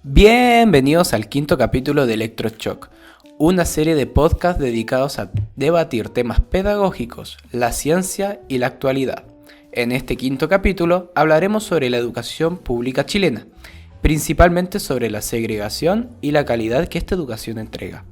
Bienvenidos al quinto capítulo de Electroshock, una serie de podcasts dedicados a debatir temas pedagógicos, la ciencia y la actualidad. En este quinto capítulo hablaremos sobre la educación pública chilena, principalmente sobre la segregación y la calidad que esta educación entrega.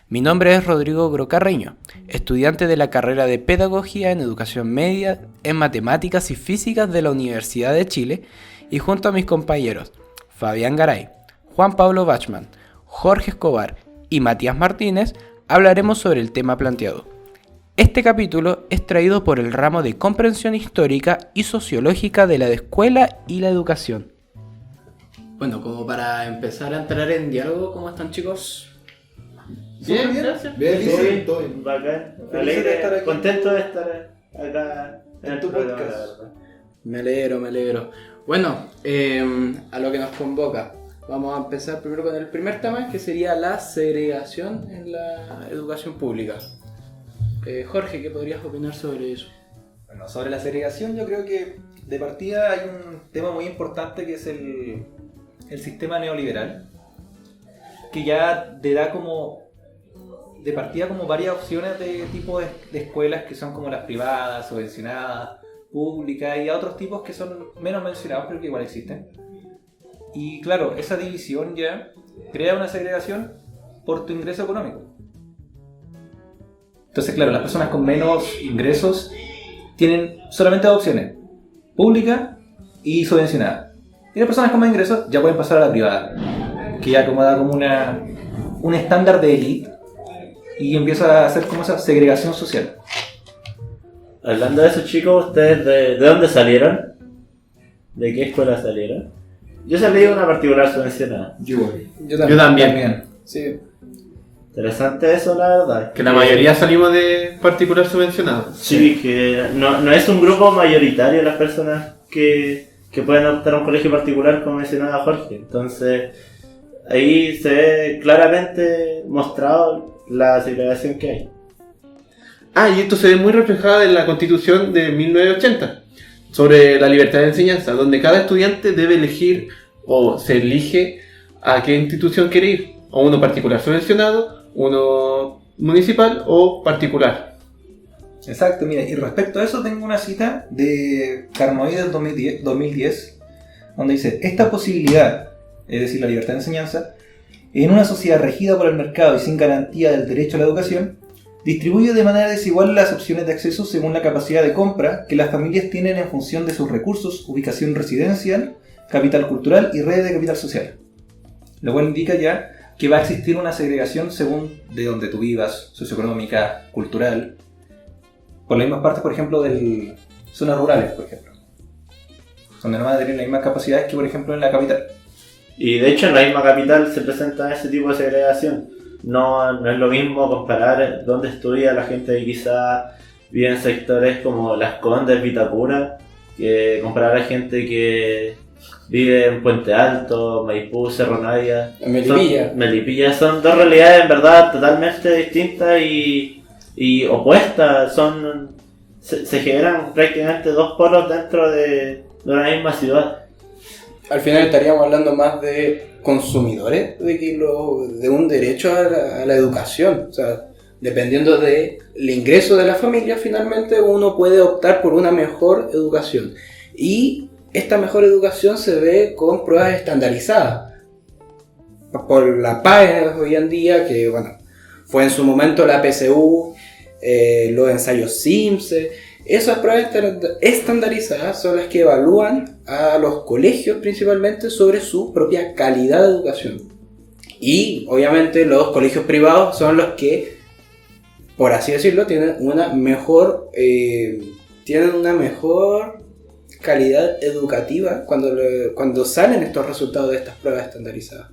Mi nombre es Rodrigo Grocarreño, estudiante de la carrera de Pedagogía en Educación Media en Matemáticas y Físicas de la Universidad de Chile, y junto a mis compañeros Fabián Garay, Juan Pablo Bachmann, Jorge Escobar y Matías Martínez hablaremos sobre el tema planteado. Este capítulo es traído por el ramo de Comprensión Histórica y Sociológica de la Escuela y la Educación. Bueno, como para empezar a entrar en diálogo, ¿cómo están, chicos? Bien, gracias. Bien, todo bien. Bacán. Feliz de estar aquí. Contento de estar acá en tu programa, podcast. la verdad. Me alegro. Bueno, a lo que nos convoca. Vamos a empezar primero con el primer tema, que sería la segregación en la educación pública. Jorge, ¿qué podrías opinar sobre eso? Bueno, sobre la segregación yo creo que de partida hay un tema muy importante que es el sistema neoliberal, que ya te da como de partida como varias opciones de tipo de escuelas que son como las privadas, subvencionadas, públicas, y a otros tipos que son menos mencionados pero que igual existen. Y claro, esa división ya crea una segregación por tu ingreso económico. Entonces, claro, las personas con menos ingresos tienen solamente dos opciones: pública y subvencionada. Y las personas con más ingresos ya pueden pasar a la privada, que ya como da como un estándar de élite y empieza a hacer como esa segregación social. Hablando de eso, chicos, ¿ustedes de dónde salieron? ¿De qué escuela salieron? Yo salí de una particular subvencionada. Yo también. Sí. Interesante eso, la verdad. Que la mayoría salimos de particular subvencionado. Sí, que no es un grupo mayoritario las personas que pueden optar a un colegio particular, como mencionaba Jorge. Entonces, ahí se ve claramente mostrado la segregación que hay. Y esto se ve muy reflejado en la Constitución de 1980, sobre la libertad de enseñanza, donde cada estudiante debe elegir o se elige a qué institución quiere ir, o uno particular subvencionado, uno municipal o particular. Exacto, mira, y respecto a eso tengo una cita de Carnoy del 2010, donde dice: esta posibilidad, es decir, la libertad de enseñanza, en una sociedad regida por el mercado y sin garantía del derecho a la educación, distribuye de manera desigual las opciones de acceso según la capacidad de compra que las familias tienen en función de sus recursos, ubicación residencial, capital cultural y redes de capital social. Lo cual indica ya que va a existir una segregación según de donde tú vivas, socioeconómica, cultural, por las mismas partes, por ejemplo, de zonas rurales, por ejemplo, donde no van a tener las mismas capacidades que, por ejemplo, en la capital. Y de hecho en la misma capital se presenta ese tipo de segregación. No es lo mismo comparar dónde estudia la gente que quizá vive en sectores como Las Condes, Vitacura, que comparar a gente que vive en Puente Alto, Maipú, Cerro Navia. Melipilla. Son dos realidades en verdad totalmente distintas y opuestas. Se generan prácticamente dos polos dentro de una misma ciudad. Al final estaríamos hablando más de consumidores de un derecho a la educación. O sea, dependiendo del ingreso de la familia, finalmente uno puede optar por una mejor educación. Y esta mejor educación se ve con pruebas estandarizadas. Por la PAE hoy en día, que bueno, fue en su momento la PSU, los ensayos SIMSE. Esas pruebas estandarizadas son las que evalúan a los colegios principalmente sobre su propia calidad de educación. Y obviamente los colegios privados son los que, por así decirlo, tienen una mejor calidad educativa cuando salen estos resultados de estas pruebas estandarizadas.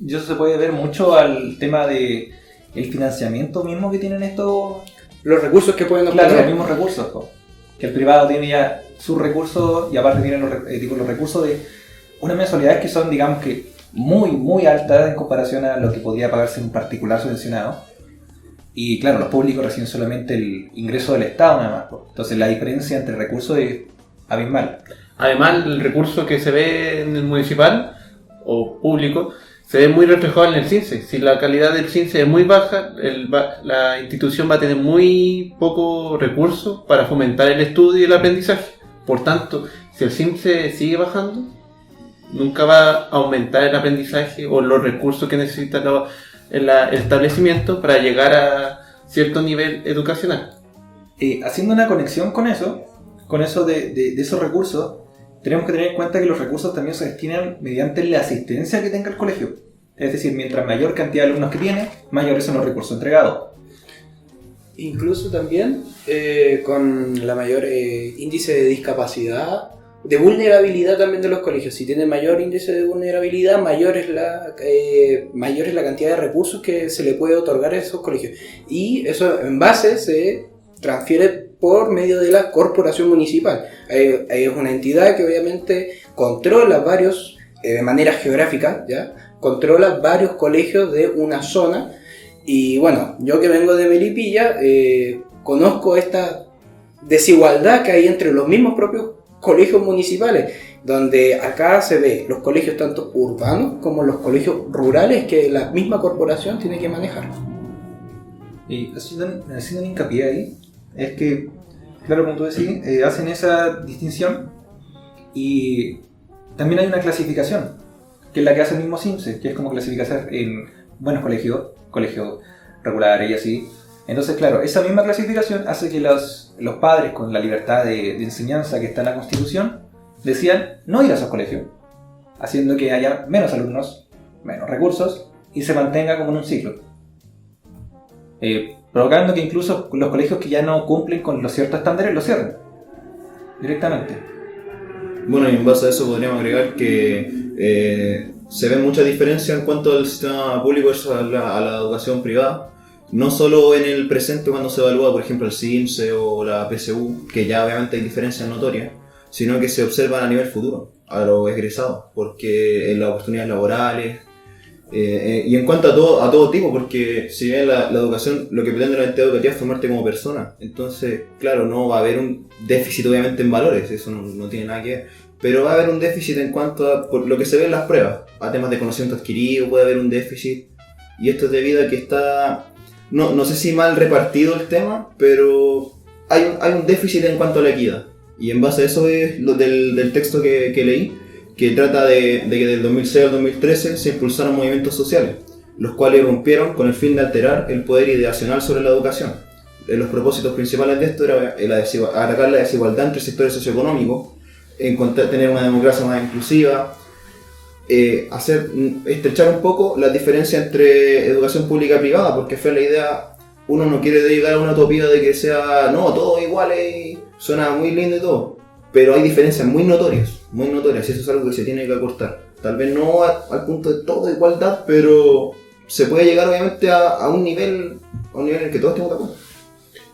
Y eso se puede ver mucho al tema de el financiamiento mismo que tienen estos. Los recursos que pueden obtener. Claro, los mismos recursos, que el privado tiene ya sus recursos y aparte tienen los recursos de unas mensualidades que son, digamos que, muy, muy altas en comparación a lo que podría pagarse un particular subvencionado. Y claro, los públicos reciben solamente el ingreso del Estado nada más. Entonces la diferencia entre recursos es abismal. Además, el recurso que se ve en el municipal o público, se ve muy reflejado en el CINSE. Si la calidad del CINSE es muy baja, la institución va a tener muy poco recursos para fomentar el estudio y el aprendizaje. Por tanto, si el CINSE sigue bajando, nunca va a aumentar el aprendizaje o los recursos que necesita el establecimiento para llegar a cierto nivel educacional. Haciendo una conexión con eso de esos recursos, tenemos que tener en cuenta que los recursos también se destinan mediante la asistencia que tenga el colegio. Es decir, mientras mayor cantidad de alumnos que tiene, mayores son los recursos entregados. Incluso también con la mayor índice de discapacidad, de vulnerabilidad también de los colegios. Si tienen mayor índice de vulnerabilidad, mayor es la cantidad de recursos que se le puede otorgar a esos colegios. Y eso en base se transfiere por medio de la corporación municipal. Es una entidad que obviamente controla varios, de manera geográfica, ¿ya? Controla varios colegios de una zona. Y bueno, yo que vengo de Melipilla, conozco esta desigualdad que hay entre los mismos propios colegios municipales, donde acá se ve los colegios tanto urbanos como los colegios rurales que la misma corporación tiene que manejar. Y haciendo un hincapié ahí, es que, claro, como tú decís, hacen esa distinción y también hay una clasificación, que es la que hace el mismo CINSE, que es como clasificar en buenos colegios regulares y así. Entonces, claro, esa misma clasificación hace que los padres, con la libertad de enseñanza que está en la Constitución, decían no ir a esos colegios, haciendo que haya menos alumnos, menos recursos y se mantenga como en un ciclo. Provocando que incluso los colegios que ya no cumplen con los ciertos estándares los cierren directamente. Bueno, y en base a eso podríamos agregar que se ve mucha diferencia en cuanto al sistema público versus a la educación privada. No solo en el presente cuando se evalúa, por ejemplo, el CIMSE o la PSU, que ya obviamente hay diferencias notorias, sino que se observan a nivel futuro, a los egresados, porque en las oportunidades laborales, y en cuanto a todo tipo, porque si bien la educación, lo que pretende la entidad educativa es formarte como persona, entonces, claro, no va a haber un déficit obviamente en valores, eso no tiene nada que ver, pero va a haber un déficit en cuanto a por lo que se ve en las pruebas, a temas de conocimiento adquirido puede haber un déficit, y esto es debido a que está... No sé si mal repartido el tema, pero hay un déficit en cuanto a la equidad. Y en base a eso es lo del texto que leí, que trata de que del 2006 al 2013 se impulsaron movimientos sociales, los cuales rompieron con el fin de alterar el poder ideacional sobre la educación. Los propósitos principales de esto era atacar la desigualdad entre sectores socioeconómicos, tener una democracia más inclusiva, estrechar un poco la diferencia entre educación pública y privada, porque fue la idea, uno no quiere llegar a una utopía de que sea, no, todo igual y suena muy lindo y todo, pero hay diferencias muy notorias, y eso es algo que se tiene que acortar, tal vez no al punto de toda igualdad, pero se puede llegar obviamente a un nivel en el que todos estemos de acuerdo.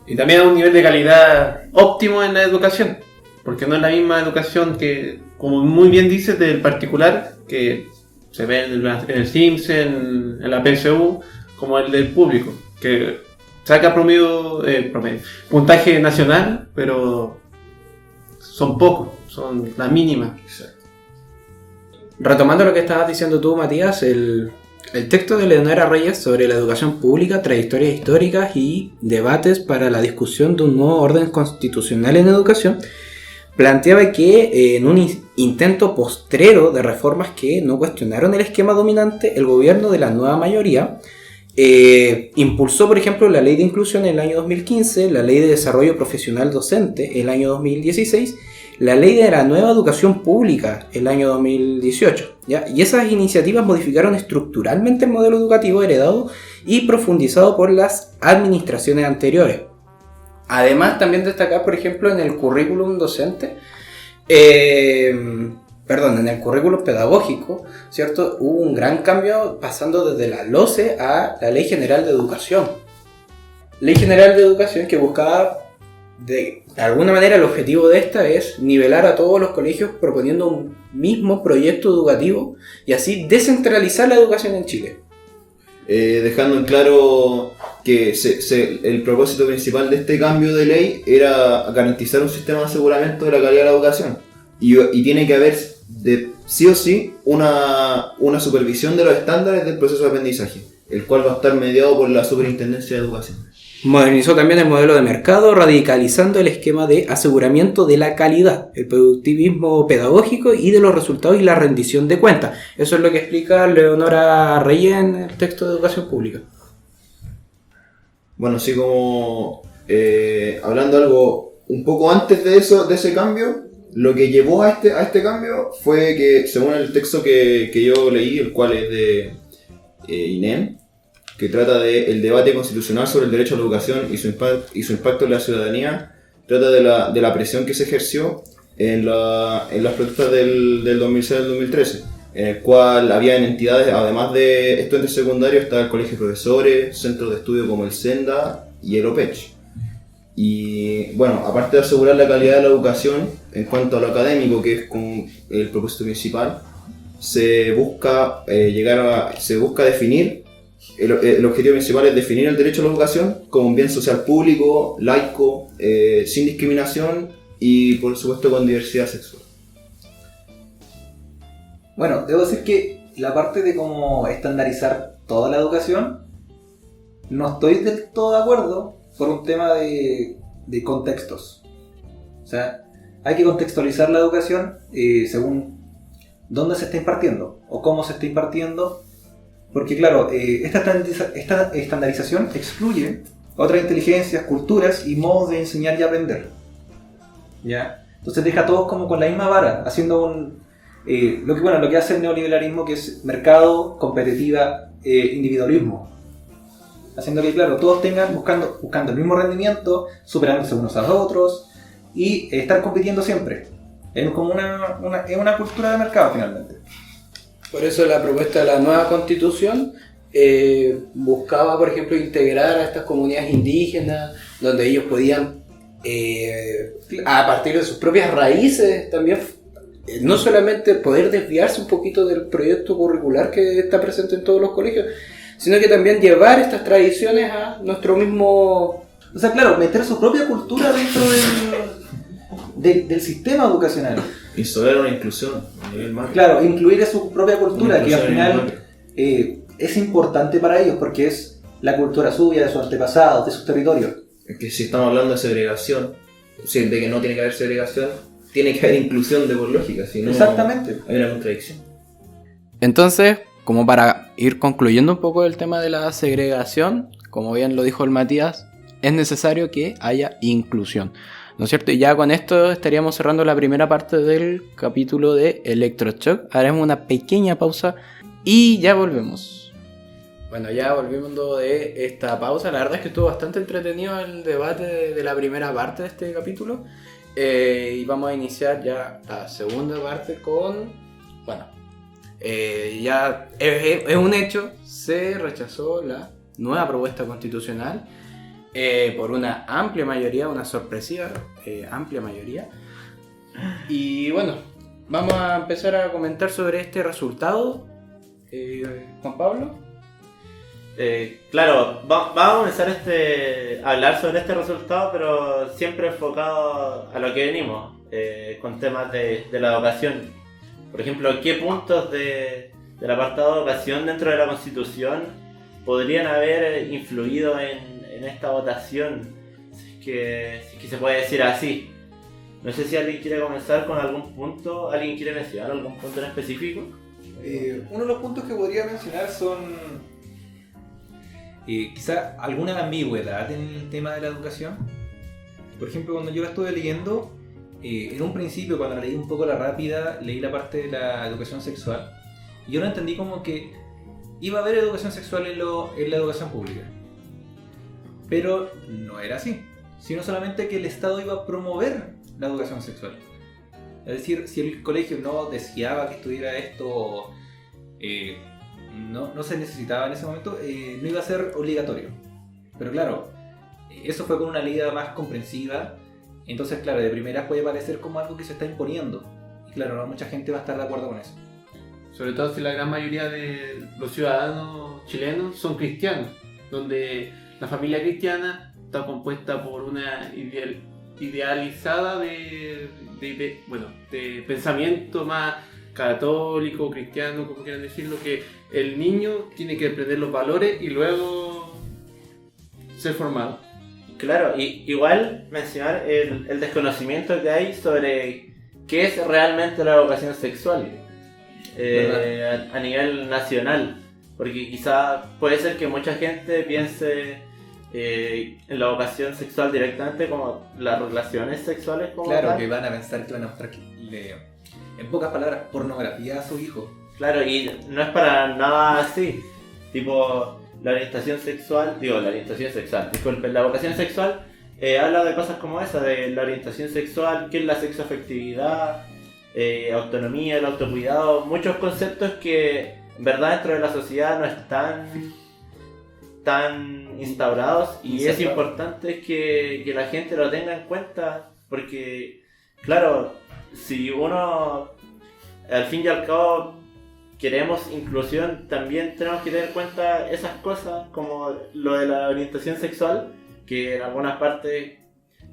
Y también a un nivel de calidad óptimo en la educación, porque no es la misma educación que, como muy bien dices, del particular, que se ve en el CIMSE, en la PSU, como el del público, que saca promedio, puntaje nacional, pero son pocos, son la mínima. Retomando lo que estabas diciendo tú, Matías, el texto de Leonora Reyes sobre la educación pública, trayectorias históricas y debates para la discusión de un nuevo orden constitucional en educación, planteaba que en un intento postrero de reformas que no cuestionaron el esquema dominante, el gobierno de la nueva mayoría impulsó, por ejemplo, la Ley de Inclusión en el año 2015, la Ley de Desarrollo Profesional Docente el año 2016, la Ley de la Nueva Educación Pública el año 2018, ¿ya? Y esas iniciativas modificaron estructuralmente el modelo educativo heredado y profundizado por las administraciones anteriores. Además, también destacar, por ejemplo, en el currículum docente, en el currículum pedagógico, ¿cierto? Hubo un gran cambio pasando desde la LOCE a la Ley General de Educación. Ley General de Educación que buscaba, de alguna manera, el objetivo de esta es nivelar a todos los colegios proponiendo un mismo proyecto educativo y así descentralizar la educación en Chile. Dejando en claro que el propósito principal de este cambio de ley era garantizar un sistema de aseguramiento de la calidad de la educación y tiene que haber de sí o sí una supervisión de los estándares del proceso de aprendizaje, el cual va a estar mediado por la Superintendencia de Educación. Modernizó también el modelo de mercado, radicalizando el esquema de aseguramiento de la calidad, el productivismo pedagógico y de los resultados y la rendición de cuentas. Eso es lo que explica Leonora Reyes en el texto de Educación Pública. Bueno, así como hablando algo un poco antes de eso, de ese cambio, lo que llevó a este cambio fue que, según el texto que yo leí, el cual es de INEM, que trata del debate constitucional sobre el derecho a la educación y su impacto en la ciudadanía, trata de la presión que se ejerció en las protestas del 2006 al 2013, en el cual había entidades, además de estudiantes secundarios, estaba el Colegio de Profesores, centros de estudio como el SENDA y el OPECH. Y bueno, aparte de asegurar la calidad de la educación, en cuanto a lo académico, que es con el propósito principal, se busca definir. El objetivo principal es definir el derecho a la educación como un bien social público, laico, sin discriminación y por supuesto con diversidad sexual. Bueno, debo decir que la parte de cómo estandarizar toda la educación, no estoy del todo de acuerdo por un tema de contextos. O sea, hay que contextualizar la educación según dónde se está impartiendo o cómo se está impartiendo. Porque claro, esta estandarización excluye otras inteligencias, culturas y modos de enseñar y aprender. ¿Ya? Entonces deja a todos como con la misma vara, haciendo lo que hace el neoliberalismo, que es mercado, competitiva, individualismo. Haciendo que, claro, todos tengan buscando el mismo rendimiento, superándose unos a los otros y estar compitiendo siempre. Es como una cultura de mercado finalmente. Por eso la propuesta de la nueva constitución buscaba, por ejemplo, integrar a estas comunidades indígenas, donde ellos podían, a partir de sus propias raíces, también no solamente poder desviarse un poquito del proyecto curricular que está presente en todos los colegios, sino que también llevar estas tradiciones a nuestro mismo... O sea, claro, meter su propia cultura dentro del sistema educacional. Instaurar una inclusión a nivel macro. Claro, incluir su propia cultura, que al final es importante para ellos porque es la cultura suya, de sus antepasados, de sus territorios. Es que si estamos hablando de segregación, o sea, de que no tiene que haber segregación, tiene que haber inclusión de por lógica, si no Exactamente. hay una contradicción. Entonces, como para ir concluyendo un poco el tema de la segregación, como bien lo dijo el Matías, es necesario que haya inclusión, ¿no es cierto? Y ya con esto estaríamos cerrando la primera parte del capítulo de Electroshock. Haremos una pequeña pausa y ya volvemos. Bueno, ya volviendo de esta pausa, la verdad es que estuvo bastante entretenido el debate de la primera parte de este capítulo. Y vamos a iniciar ya la segunda parte con... Bueno, ya es un hecho, se rechazó la nueva propuesta constitucional por una amplia mayoría, una sorpresiva amplia mayoría. Y bueno, vamos a empezar a comentar sobre este resultado. Juan Pablo. Claro, vamos a comenzar a hablar sobre este resultado, pero siempre enfocado a lo que venimos, con temas de la educación. Por ejemplo, ¿qué puntos del apartado de educación dentro de la Constitución podrían haber influido en esta votación? Si es que se puede decir así. No sé si alguien quiere comenzar con algún punto, alguien quiere mencionar algún punto en específico. Uno de los puntos que podría mencionar son quizá alguna ambigüedad en el tema de la educación. Por ejemplo, cuando yo la estuve leyendo, en un principio, cuando la leí un poco la rápida, leí la parte de la educación sexual y yo lo entendí como que iba a haber educación sexual en la educación pública, pero no era así, sino solamente que el Estado iba a promover la educación sexual. Es decir, si el colegio no deseaba que estuviera esto, no se necesitaba en ese momento, no iba a ser obligatorio. Pero claro, eso fue con una ley más comprensiva. Entonces, claro, de primeras puede parecer como algo que se está imponiendo. Y claro, no mucha gente va a estar de acuerdo con eso. Sobre todo si la gran mayoría de los ciudadanos chilenos son cristianos, donde la familia cristiana está compuesta por una idealizada de pensamiento más católico, cristiano, como quieran decirlo, que el niño tiene que aprender los valores y luego ser formado. Claro, y igual mencionar el desconocimiento que hay sobre qué es realmente la educación sexual a nivel nacional. Porque quizá puede ser que mucha gente piense en la educación sexual directamente como las relaciones sexuales como Claro, tal. que van a pensar que van a mostrarle, en pocas palabras, pornografía a su hijo. Claro, y no es para nada así. Tipo, la orientación sexual, disculpen, la educación sexual habla de cosas como esa, de la orientación sexual, qué es la sexoafectividad, autonomía, el autocuidado, muchos conceptos que en verdad dentro de la sociedad no están tan instaurados y es importante que la gente lo tenga en cuenta porque, claro, si uno al fin y al cabo queremos inclusión, también tenemos que tener en cuenta esas cosas como lo de la orientación sexual, que en algunas partes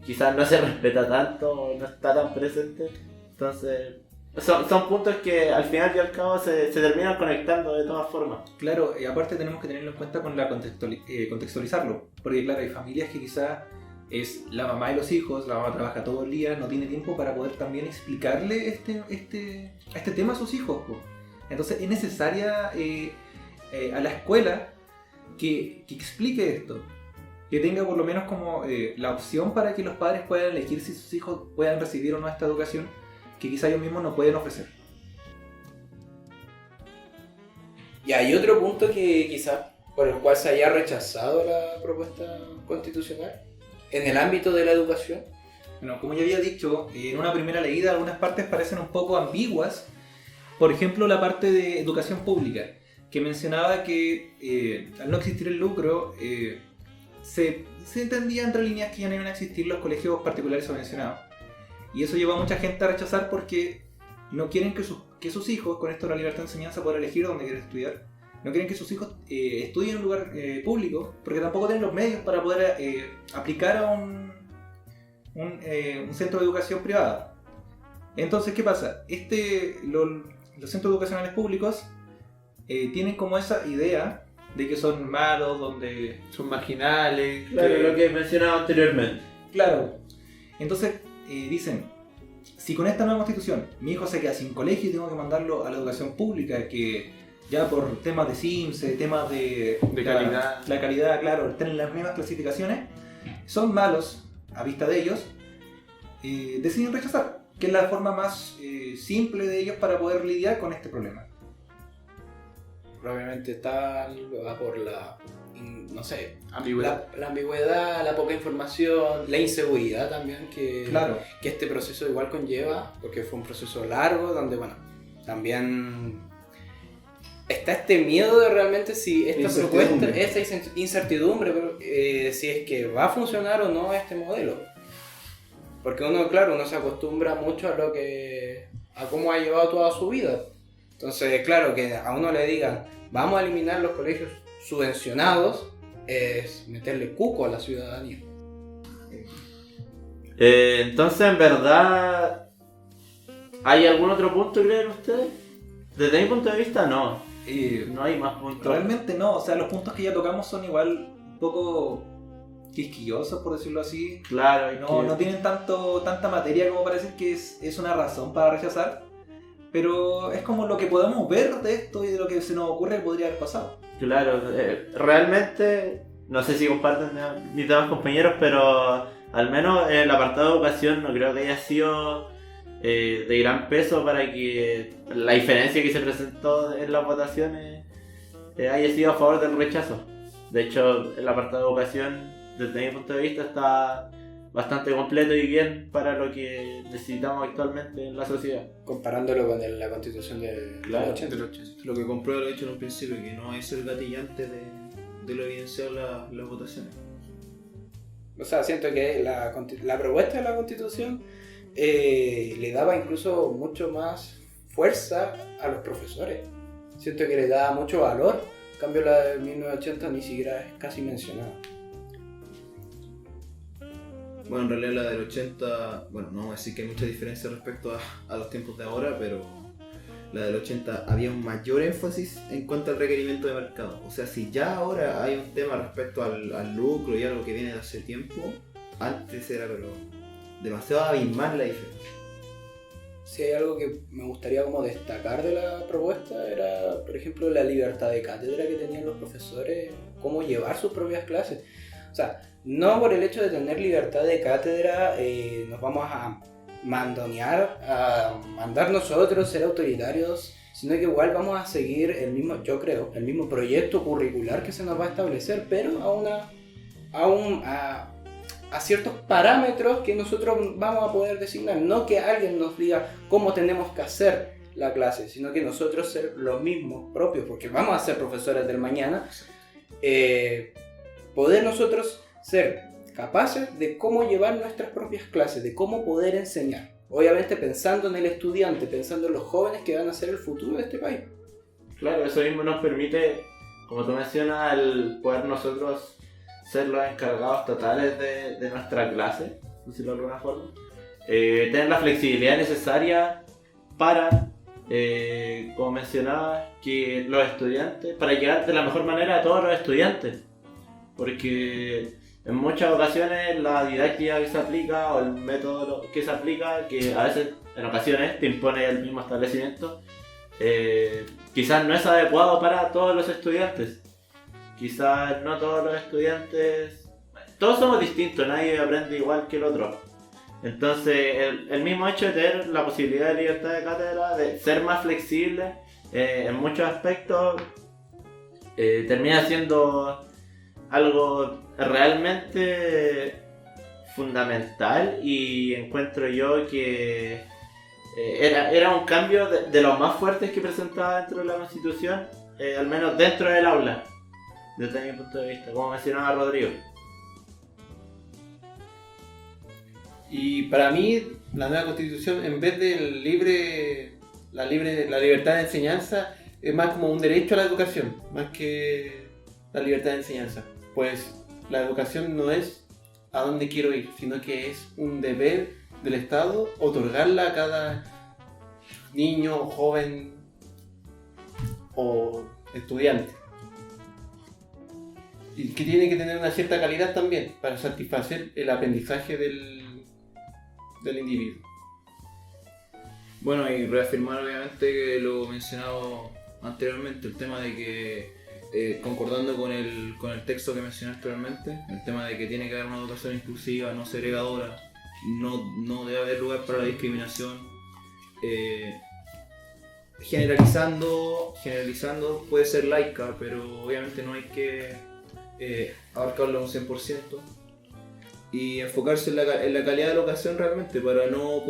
quizás no se respeta tanto o no está tan presente. Entonces son puntos que al final y al cabo se terminan conectando de todas formas. Claro, y aparte tenemos que tenerlo en cuenta con la contextualizarlo, porque claro, hay familias que quizás es la mamá y los hijos, la mamá trabaja todo el día, no tiene tiempo para poder también explicarle este tema a sus hijos, po. Entonces es necesaria a la escuela que explique esto, que tenga por lo menos como la opción para que los padres puedan elegir si sus hijos puedan recibir o no esta educación que quizá ellos mismos no pueden ofrecer. Y hay otro punto que quizás por el cual se haya rechazado la propuesta constitucional en el ámbito de la educación. Bueno, como ya había dicho, en una primera leída algunas partes parecen un poco ambiguas. Por ejemplo, la parte de educación pública, que mencionaba que al no existir el lucro, se entendía entre líneas que ya no iban a existir los colegios particulares subvencionados. Y eso llevó a mucha gente a rechazar porque no quieren que sus hijos, con esto de la libertad de enseñanza, puedan elegir dónde quieren estudiar. No quieren que sus hijos estudien en un lugar público, porque tampoco tienen los medios para poder aplicar a un centro de educación privada. Entonces, ¿qué pasa? Los centros educacionales públicos tienen como esa idea de que son malos, donde Son marginales. Claro, lo que mencionaba anteriormente. Claro. Entonces dicen, si con esta nueva constitución mi hijo se queda sin colegio y tengo que mandarlo a la educación pública, que ya por temas de CIMSE, temas de calidad. la calidad, claro, tienen las mismas clasificaciones, son malos a vista de ellos, deciden rechazar, que es la forma más simple de ellos para poder lidiar con este problema. Probablemente está por la, no sé, Ambigüedad. la ambigüedad, la poca información, la inseguridad también que este proceso igual conlleva, porque fue un proceso largo donde, bueno, también está este miedo de realmente si esta propuesta, esta incertidumbre, pero, si es que va a funcionar o no este modelo. Porque uno se acostumbra mucho a cómo ha llevado toda su vida. Entonces, claro, que a uno le digan, vamos a eliminar los colegios subvencionados, es meterle cuco a la ciudadanía. Entonces, en verdad, ¿hay algún otro punto, creen ustedes? Desde mi punto de vista, no. No hay más puntos. Realmente no, o sea, los puntos que ya tocamos son igual un poco quisquillosos, por decirlo así. Claro, No tienen tanta materia como para decir que es una razón para rechazar, pero es como lo que podemos ver de esto y de lo que se nos ocurre que podría haber pasado. Claro, realmente, no sé si comparten mis demás compañeros, pero al menos en el apartado de educación no creo que haya sido de gran peso para que la diferencia que se presentó en las votaciones haya sido a favor del rechazo. De hecho, el apartado de educación, desde mi punto de vista, está bastante completo y bien para lo que necesitamos actualmente en la sociedad. Comparándolo con la constitución de Claro, los 80. Lo que comprueba lo he dicho en un principio, que no es el gatillante de lo evidenciado en las votaciones. O sea, siento que la propuesta de la constitución le daba incluso mucho más fuerza a los profesores. Siento que le daba mucho valor. En cambio, la de 1980 ni siquiera es casi mencionada. Bueno, en realidad la del 80, bueno, no vamos a decir que hay mucha diferencia respecto a los tiempos de ahora, pero la del 80 había un mayor énfasis en cuanto al requerimiento de mercado. O sea, si ya ahora hay un tema respecto al lucro y algo que viene de hace tiempo, antes era pero demasiado abismal la diferencia. Si hay algo que me gustaría como destacar de la propuesta era, por ejemplo, la libertad de cátedra que tenían los profesores, cómo llevar sus propias clases. O sea, no por el hecho de tener libertad de cátedra nos vamos a mandonear, a mandar nosotros, ser autoritarios, sino que igual vamos a seguir el mismo, yo creo, el mismo proyecto curricular que se nos va a establecer, pero a ciertos parámetros que nosotros vamos a poder designar, no que alguien nos diga cómo tenemos que hacer la clase, sino que nosotros ser los mismos propios, porque vamos a ser profesores del mañana, poder nosotros ser capaces de cómo llevar nuestras propias clases, de cómo poder enseñar, obviamente pensando en el estudiante, pensando en los jóvenes que van a ser el futuro de este país. Claro, eso mismo nos permite, como tú mencionas, el poder nosotros ser los encargados totales de nuestra clase, por decirlo de alguna forma, tener la flexibilidad necesaria para, como mencionaba, que los estudiantes, para llegar de la mejor manera a todos los estudiantes, porque en muchas ocasiones la didáctica que se aplica o el método que se aplica, que a veces en ocasiones te impone el mismo establecimiento, quizás no es adecuado para todos los estudiantes. Quizás no todos los estudiantes, todos somos distintos, nadie aprende igual que el otro. Entonces el mismo hecho de tener la posibilidad de libertad de cátedra, de ser más flexible en muchos aspectos, termina siendo algo realmente fundamental, y encuentro yo que era un cambio de los más fuertes que presentaba dentro de la Constitución, al menos dentro del aula. Desde mi punto de vista, como mencionaba Rodrigo. Y para mí, la nueva constitución, en vez de la libertad de enseñanza, es más como un derecho a la educación, más que la libertad de enseñanza. Pues la educación no es a dónde quiero ir, sino que es un deber del Estado otorgarla a cada niño, joven o estudiante. Y que tiene que tener una cierta calidad también para satisfacer el aprendizaje del individuo. Bueno, y reafirmar obviamente lo mencionado anteriormente, el tema de que, concordando con el texto que mencioné anteriormente, el tema de que tiene que haber una educación inclusiva, no segregadora, no debe haber lugar para la discriminación. Generalizando puede ser laica, pero obviamente no hay que abarcarlo un 100%, y enfocarse en la calidad de la educación realmente, para no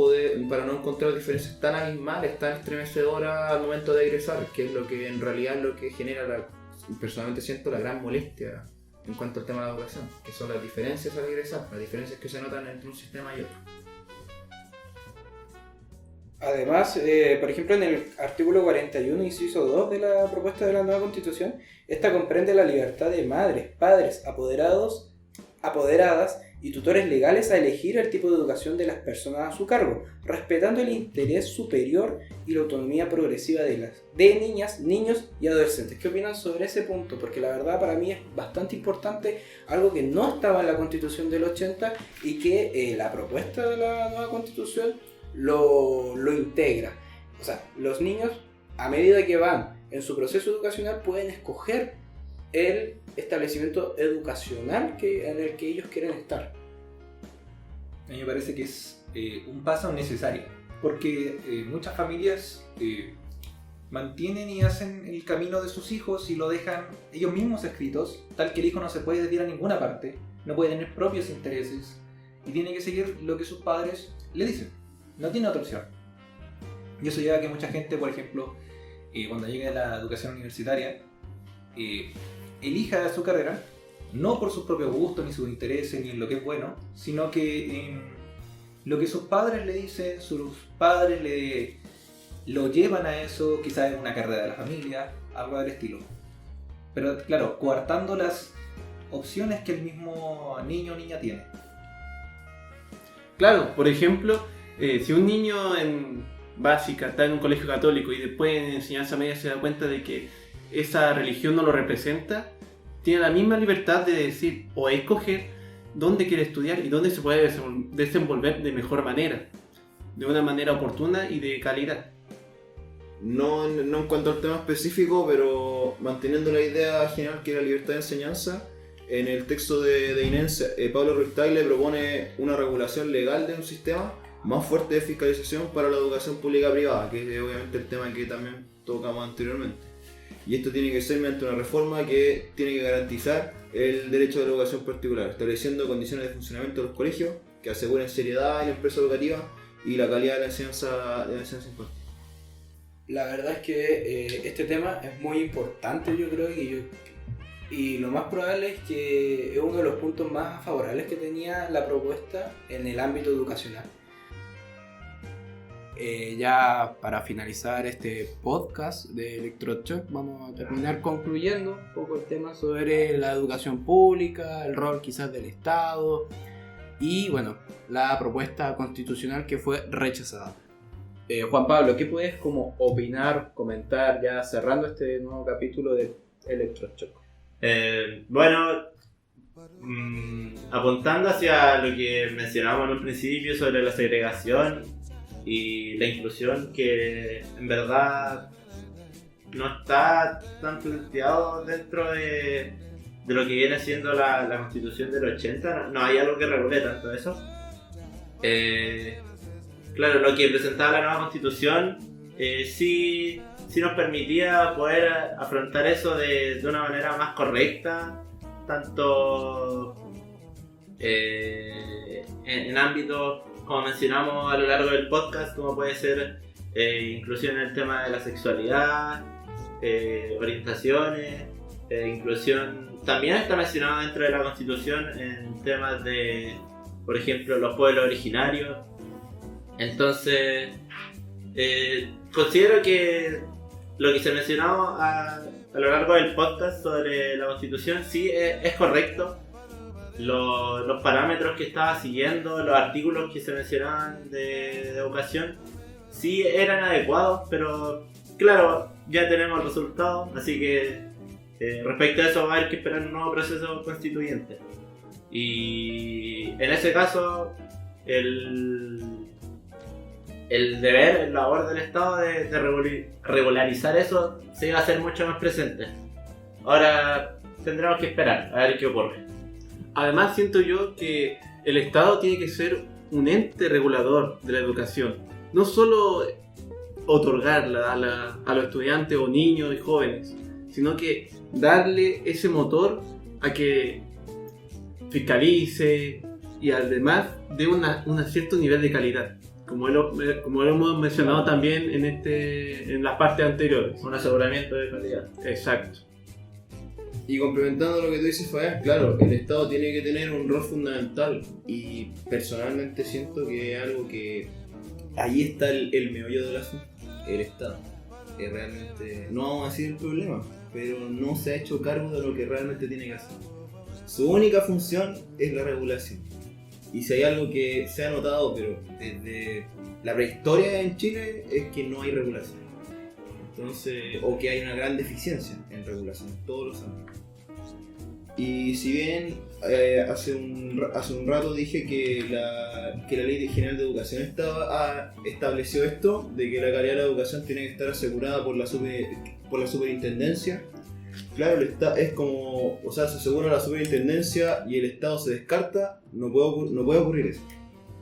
encontrar diferencias tan abismales, tan estremecedoras al momento de egresar, que es lo que en realidad es lo que genera, personalmente siento, la gran molestia en cuanto al tema de la educación, que son las diferencias al egresar, las diferencias que se notan entre un sistema y otro. Además, por ejemplo, en el artículo 41, inciso 2 de la propuesta de la nueva Constitución, esta comprende la libertad de madres, padres, apoderados, apoderadas y tutores legales a elegir el tipo de educación de las personas a su cargo, respetando el interés superior y la autonomía progresiva de niñas, niños y adolescentes. ¿Qué opinan sobre ese punto? Porque la verdad para mí es bastante importante, algo que no estaba en la Constitución del 80 y que la propuesta de la nueva Constitución lo integra. O sea, los niños, a medida que van en su proceso educacional, pueden escoger el establecimiento educacional en el que ellos quieren estar. A mí me parece que es un paso necesario, porque muchas familias mantienen y hacen el camino de sus hijos y lo dejan ellos mismos escritos, tal que el hijo no se puede desviar a ninguna parte, no puede tener propios intereses y tiene que seguir lo que sus padres le dicen. No tiene otra opción. Y eso lleva a que mucha gente, por ejemplo, cuando llegue a la educación universitaria, elija su carrera, no por sus propios gustos, ni sus intereses, ni en lo que es bueno, sino que en lo que sus padres le dicen, sus padres lo llevan a eso, quizás en una carrera de la familia, algo del estilo. Pero claro, coartando las opciones que el mismo niño o niña tiene. Claro, por ejemplo, si un niño en básica está en un colegio católico y después en enseñanza media se da cuenta de que esa religión no lo representa, tiene la misma libertad de decir o escoger dónde quiere estudiar y dónde se puede desenvolver de mejor manera, de una manera oportuna y de calidad. No en cuanto al tema específico, pero manteniendo la idea general que es la libertad de enseñanza, en el texto de Inés, Pablo Ruiz-Tagle le propone una regulación legal de un sistema más fuerte de fiscalización para la educación pública privada, que es obviamente el tema que también tocamos anteriormente. Y esto tiene que ser mediante una reforma que tiene que garantizar el derecho de la educación particular, estableciendo condiciones de funcionamiento de los colegios que aseguren seriedad en la empresa educativa y la calidad de la enseñanza infantil. La verdad es que este tema es muy importante, yo creo, y lo más probable es que es uno de los puntos más favorables que tenía la propuesta en el ámbito educacional. Ya para finalizar este podcast de Electrochoc, vamos a terminar concluyendo un poco el tema sobre la educación pública, el rol quizás del Estado y bueno, la propuesta constitucional que fue rechazada. Juan Pablo, ¿qué puedes como opinar, comentar ya cerrando este nuevo capítulo de Electrochoc? Bueno, apuntando hacia lo que mencionábamos en un principio sobre la segregación y la inclusión, que en verdad no está tan planteado dentro de lo que viene siendo la Constitución del 80, no hay algo que regule tanto eso. Claro, lo que presentaba la nueva Constitución sí nos permitía poder afrontar eso de una manera más correcta, tanto en ámbitos como mencionamos a lo largo del podcast, como puede ser inclusión en el tema de la sexualidad, orientaciones, inclusión también está mencionado dentro de la Constitución en temas de, por ejemplo, los pueblos originarios. Entonces, considero que lo que se mencionó a lo largo del podcast sobre la Constitución sí es correcto. Los parámetros que estaba siguiendo, los artículos que se mencionaban de educación, sí eran adecuados, pero claro, ya tenemos resultados, así que respecto a eso va a haber que esperar un nuevo proceso constituyente. Y en ese caso, el deber, el labor del Estado de regularizar eso se va a hacer mucho más presente. Ahora tendremos que esperar a ver qué ocurre. Además, siento yo que el Estado tiene que ser un ente regulador de la educación. No solo otorgarla a los estudiantes o niños y jóvenes, sino que darle ese motor a que fiscalice y además dé un cierto nivel de calidad. Como lo hemos mencionado también en las partes anteriores. Un aseguramiento de calidad. Exacto. Y complementando lo que tú dices, Fabián, claro, el Estado tiene que tener un rol fundamental y personalmente siento que es algo que ahí está el meollo del asunto, el Estado. Que realmente, no vamos a decir el problema, pero no se ha hecho cargo de lo que realmente tiene que hacer. Su única función es la regulación. Y si hay algo que se ha notado, pero desde la prehistoria en Chile, es que no hay regulación. Entonces, o que hay una gran deficiencia en regulación en todos los ámbitos. Y si bien hace un rato dije que la Ley General de Educación estableció esto, de que la calidad de la educación tiene que estar asegurada por la superintendencia. Claro, es como, o sea, se asegura la superintendencia y el Estado se descarta, no puede ocurrir eso.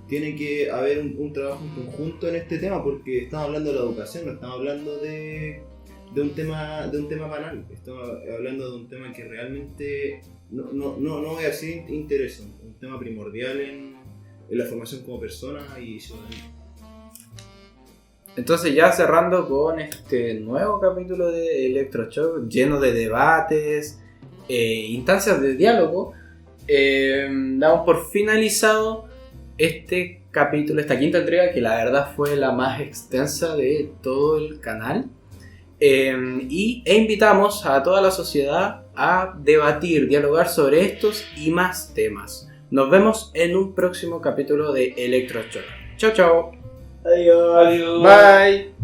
Tiene que haber un trabajo en conjunto en este tema, porque estamos hablando de la educación, no estamos hablando de un tema banal, estamos hablando de un tema que realmente no voy a decir interesa, un tema primordial en la formación como persona y ciudadanía. Entonces, ya cerrando con este nuevo capítulo de Electrochoc, lleno de debates, instancias de diálogo, damos por finalizado este capítulo, esta quinta entrega, que la verdad fue la más extensa de todo el canal. E invitamos a toda la sociedad a debatir, dialogar sobre estos y más temas. Nos vemos en un próximo capítulo de Electroshock. Chao, chao. Adiós. Bye.